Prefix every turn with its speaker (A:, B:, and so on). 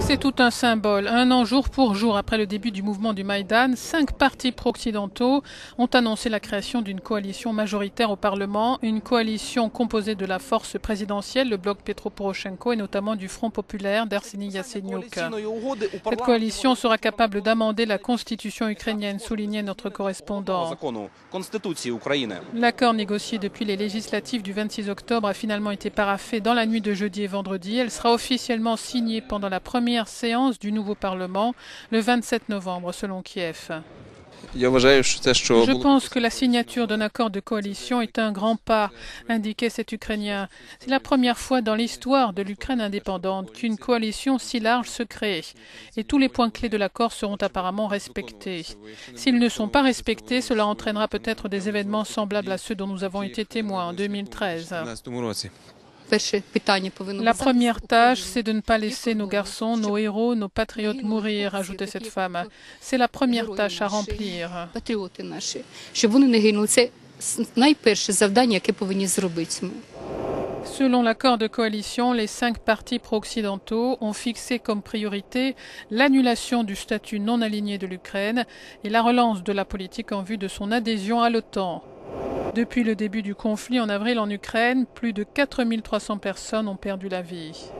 A: C'est tout un symbole. Un an jour pour jour après le début du mouvement du Maïdan, 5 partis pro-occidentaux ont annoncé la création d'une coalition majoritaire au Parlement, une coalition composée de la force présidentielle, le bloc Petro Poroshenko et notamment du Front populaire d'Arseniy Yatsenyuk. Cette coalition sera capable d'amender la constitution ukrainienne, soulignait notre correspondant. L'accord négocié depuis les législatives du 26 octobre a finalement été paraphé dans la nuit de jeudi et vendredi. Elle sera officiellement signée pendant la première séance du nouveau Parlement le 27 novembre, selon Kiev. Je pense que la signature d'un accord de coalition est un grand pas, indiquait cet Ukrainien. C'est la première fois dans l'histoire de l'Ukraine indépendante qu'une coalition si large se crée. Et tous les points clés de l'accord seront apparemment respectés. S'ils ne sont pas respectés, cela entraînera peut-être des événements semblables à ceux dont nous avons été témoins en 2013. La première tâche, c'est de ne pas laisser nos garçons, nos héros, nos patriotes mourir, ajoutait cette femme. C'est la première tâche à remplir. Selon l'accord de coalition, les 5 partis pro-occidentaux ont fixé comme priorité l'annulation du statut non aligné de l'Ukraine et la relance de la politique en vue de son adhésion à l'OTAN. Depuis le début du conflit en avril en Ukraine, plus de 4300 personnes ont perdu la vie.